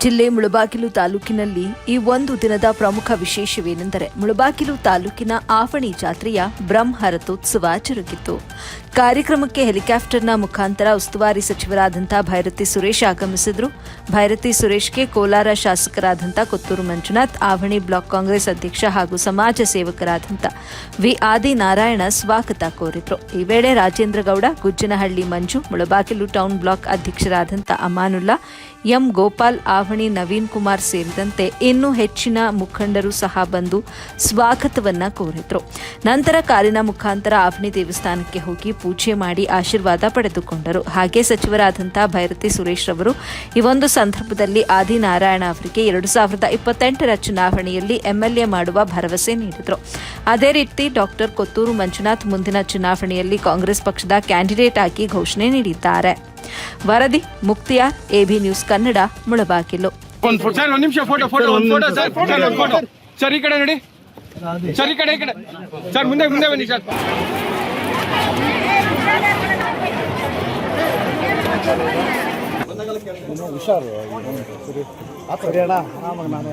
ಜಿಲ್ಲೆ ಮುಳಬಾಗಿಲು ತಾಲೂಕಿನಲ್ಲಿ ಈ ಒಂದು ದಿನದ ಪ್ರಮುಖ ವಿಶೇಷವೇನೆಂದರೆ ಮುಳಬಾಗಿಲು ತಾಲೂಕಿನ ಆವಣಿ ಜಾತ್ರೆಯ ಬ್ರಹ್ಮರಥೋತ್ಸವ ಜರುಗಿತು. ಕಾರ್ಯಕ್ರಮಕ್ಕೆ ಹೆಲಿಕಾಪ್ಟರ್ನ ಮುಖಾಂತರ ಉಸ್ತುವಾರಿ ಸಚಿವರಾದಂಥ ಭೈರತಿ ಸುರೇಶ್ ಆಗಮಿಸಿದರು. ಭೈರತಿ ಸುರೇಶ್ಗೆ ಕೋಲಾರ ಶಾಸಕರಾದಂಥ ಕೊತ್ತೂರು ಮಂಜುನಾಥ್, ಆವಣಿ ಬ್ಲಾಕ್ ಕಾಂಗ್ರೆಸ್ ಅಧ್ಯಕ್ಷ ಹಾಗೂ ಸಮಾಜ ಸೇವಕರಾದಂಥ ವಿ ಆದಿನಾರಾಯಣ ಸ್ವಾಗತ ಕೋರಿದರು. ಈ ವೇಳೆ ರಾಜೇಂದ್ರ ಗೌಡ, ಗುಜ್ಜನಹಳ್ಳಿ ಮಂಜು, ಮುಳಬಾಗಿಲು ಟೌನ್ ಬ್ಲಾಕ್ ಅಧ್ಯಕ್ಷರಾದಂಥ ಅಮಾನುಲ್ಲಾ, ಎಂ ಗೋಪಾಲ್, ಆವಣಿ ನವೀನ್ ಕುಮಾರ್ ಸೇರಿದಂತೆ ಇನ್ನೂ ಹೆಚ್ಚಿನ ಮುಖಂಡರು ಸಹ ಬಂದು ಸ್ವಾಗತವನ್ನ ಕೋರಿದ್ರು. ನಂತರ ಕಾರಿನ ಮುಖಾಂತರ ಆವಣಿ ದೇವಸ್ಥಾನಕ್ಕೆ ಹೋಗಿ ಪೂಜೆ ಮಾಡಿ ಆಶೀರ್ವಾದ ಪಡೆದುಕೊಂಡರು. ಹಾಗೆ ಸಚಿವರಾದಂಥ ಭೈರತಿ ಸುರೇಶ್ ರವರು ಈ ಒಂದು ಸಂದರ್ಭದಲ್ಲಿ ಆದಿನಾರಾಯಣ ಅವರಿಗೆ 2028ರ ಚುನಾವಣೆಯಲ್ಲಿ ಎಂಎಲ್ಎ ಮಾಡುವ ಭರವಸೆ ನೀಡಿದರು. ಅದೇ ರೀತಿ ಡಾಕ್ಟರ್ ಕೊತ್ತೂರು ಮಂಜುನಾಥ್ ಮುಂದಿನ ಚುನಾವಣೆಯಲ್ಲಿ ಕಾಂಗ್ರೆಸ್ ಪಕ್ಷದ ಕ್ಯಾಂಡಿಡೇಟ್ ಆಗಿ ಘೋಷಣೆ ನೀಡಿದ್ದಾರೆ. ವರದಿ Mukhtiyar, AB news Kannada, Mulbagal. Sir ಈ ಕಡೆ ನೋಡಿ, ಸರ್ ಈ ಕಡೆ ಸರ್ ಮುಂದೆ ಬನ್ನಿ ಸರ್. ಹುಷಾರು ಸರಿ ಅಣ್ಣ, ಆರಾಮಾಗ ನಾನು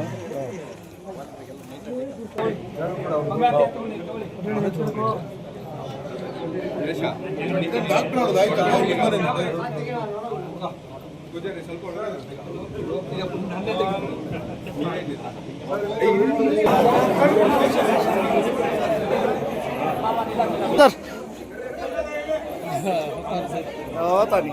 ತಾನಿ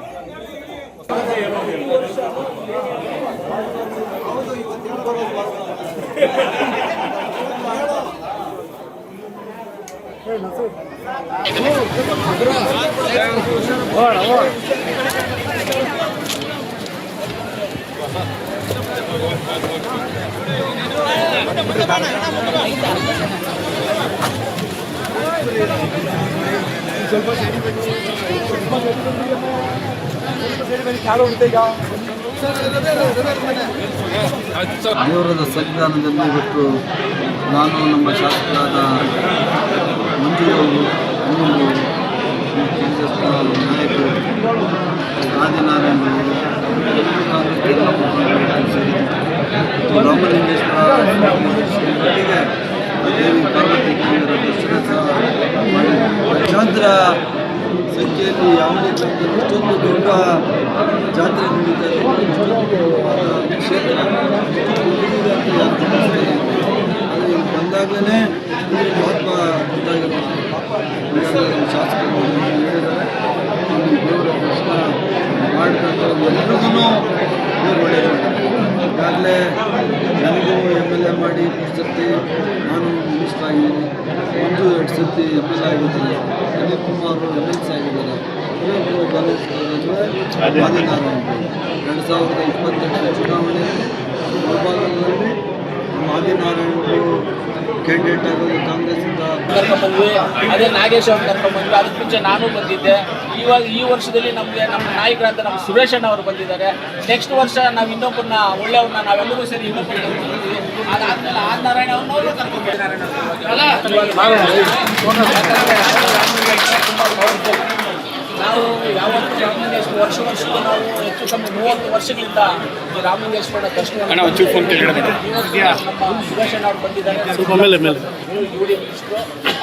ದೇವರದ ಸಂವಿಧಾನದಲ್ಲಿ ಇವತ್ತು ನಾನು ನಮ್ಮ ಶಾಸಕರಾದ ಮಂಜೂರವರು, ನಾಯಕರು, ಆದಿನಾರಾಯಣ ರಾಮಲಿಂಗೇಶ್ವರ ಒಟ್ಟಿಗೆ ದೇವಿ ಪಾರ್ವತಿ ದರ್ಶನ ಸಹ ಮಾಡಿ ಲಕ್ಷಾಂತರ ಸಂಖ್ಯೆಯಲ್ಲಿ ಯಾವುದೇ ಇಷ್ಟೊಂದು ದೊಡ್ಡ ಜಾತ್ರೆ ನಡೀತಾ ಇದೆ. ಇಷ್ಟೊಂದು ಕ್ಷೇತ್ರ ಅಲ್ಲಿ ಬಂದಾಗಲೇ ಮಹತ್ವ ಗೊತ್ತಾಗಿರೋದು. ಶಾಸಕರು ಹೇಳಿದ್ದಾರೆ, ದೇವರ ದರ್ಶನ ಮಾಡಿದಂಥ ಎಲ್ರಿಗೂ ದೇವರು ಒಳ್ಳೆಯದು. ಈಗಾಗಲೇ ನನಗೂ MLA ಮಾಡಿ 3 ಸರ್ತಿ, ನಾನು ಮಿನಿಸ್ಟರ್ ಆಗಿದ್ದೀನಿ. ಮಂಜು 2 ಸರ್ತಿ MLA ಆಗಿದ್ದಾರೆ. ನವೀನ್ ಕುಮಾರ್ MLC ಆಗಿದ್ದಾರೆ. ಆದಿನಾರಾಯಣ 2028 ಚುನಾವಣೆಯಲ್ಲಿ ಮುಳಬಾಗಿಲಿನಲ್ಲಿ ಆದಿನಾರಾಯಣರು ಕ್ಯಾಂಡಿಡೇಟ್ ಆಗೋದು ಕಾಂಗ್ರೆಸ್ಸಿಂದ ಕರ್ಕೊಂಡ್ಬಂದ್ವಿ. ಅದೇ ನಾಗೇಶ್ ಅವ್ರು ಕರ್ಕೊಂಡ್ಬಂದ್ವಿ. ಅದಕ್ಕೆ ಮುಂಚೆ ನಾನು ಬಂದಿದ್ದೆ. ಇವಾಗ ಈ ವರ್ಷದಲ್ಲಿ ನಮಗೆ ನಮ್ಮ ನಾಯಕರಾದ ನಮ್ಮ ಸುರೇಶ್ ಅಣ್ಣ ಅವರು ಬಂದಿದ್ದಾರೆ. ನೆಕ್ಸ್ಟ್ ವರ್ಷ ನಾವು ಇನ್ನೊಬ್ಬರನ್ನ ಒಳ್ಳೆಯವ್ರನ್ನ ನಾವೆಲ್ಲರೂ ಸೇರಿ ಇನ್ನೊಬ್ಬರನ್ನ ಕರ್ಕೊಂಡ್ಬಂದ್ವಿ. ಅದಾದ್ಮೇಲೆ ಆದಿನಾರಾಯಣ ಅವ್ರನ್ನೂ ಕರ್ಕೊಂಡ್ಬಂದಿದ್ದಾರೆ. ನಾವು ಯಾವತ್ತೂ ರಾಮಲಿಂಗೇಶ್ವರ ವರ್ಷಕ್ಕೂ ನಾವು ಹೆಚ್ಚು ಕಮ್ಮಿ 30 ವರ್ಷಗಳಿಂದ ರಾಮಲಿಂಗೇಶ್ವರನ ದರ್ಶನ ನಮ್ಮ ಸುರೇಶ್ ಅಣ್ಣ ಅವರು ಬಂದಿದ್ದಾರೆ. ಯುಡಿ ಮಿನಿಸ್ಟ್ರು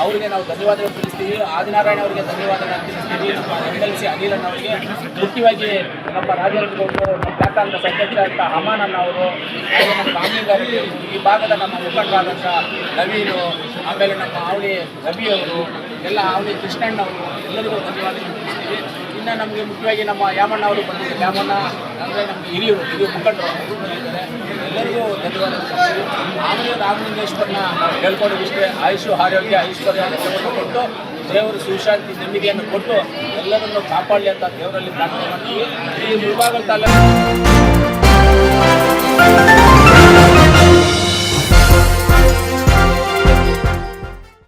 ಅವರಿಗೆ ನಾವು ಧನ್ಯವಾದಗಳು ತಿಳಿಸ್ತೀವಿ. ಆದಿನಾರಾಯಣ ಅವರಿಗೆ ಧನ್ಯವಾದಗಳು ತಿಳಿಸ್ತೀವಿ. ನಮ್ಮ MLC ಅನಿಲಣ್ಣ ಅವರಿಗೆ, ಮುಖ್ಯವಾಗಿ ನಮ್ಮ ರಾಜೇಂದ್ರ ಗೌಡರು, ನಮ್ಮ ಬ್ಲಾಕ್ ಕಾಂಗ್ರೆಸ್ ಅಧ್ಯಕ್ಷ ಅಂತ ಅಮಾನಣ್ಣ ಅವರು, ಹಾಗೆ ನಮ್ಮ ರಾಮಲಿಂಗಾರೆಡ್ಡಿ, ಈ ಭಾಗದ ನಮ್ಮ ಮುಖಂಡರಾದಂಥ ನವೀನು, ಆಮೇಲೆ ನಮ್ಮ ಆವಳಿ ರವಿ ಅವರು, ಎಲ್ಲ ಆವಳಿ ಕೃಷ್ಣಣ್ಣ ಅವರು, ಎಲ್ಲರಿಗೂ ಧನ್ಯವಾದಗಳು ತಿಳಿಸ್ತೀವಿ. ಇನ್ನು ನಮಗೆ ಮುಖ್ಯವಾಗಿ ನಮ್ಮ ಯಾಮಣ್ಣ ಅವರು ಬಂದಿದ್ದಾರೆ. ಯಾಮಣ್ಣ ಅಂದರೆ ನಮಗೆ ಹಿರಿಯ ಮುಖಂಡರು ಅವರು ಬಂದಿದ್ದಾರೆ. ಎಲ್ಲರಿಗೂ ಧನ್ಯವಾದಗಳು ತಿಳಿಸ್ತೀವಿ. ಆಮೇಲೆ ರಾಮಲಿಂಗೇಶ್ವರನ ಹೇಳ್ಕೊಡೋದಿಷ್ಟೇ, ಆಯುಷು, ಆರೋಗ್ಯ, ಐಶ್ವರ್ಯ ಕೊಟ್ಟು ದೇವರು ಸುಶಾಂತಿ, ನೆಮ್ಮದಿಯನ್ನು ಕೊಟ್ಟು ಎಲ್ಲರನ್ನು ಕಾಪಾಡಲಿ ಅಂತ ದೇವರಲ್ಲಿ ಪ್ರಾರ್ಥನೆ ಮಾಡ್ತೀವಿ. ಈ ಮುಳಬಾಗಿಲು ತಾಲೂಕು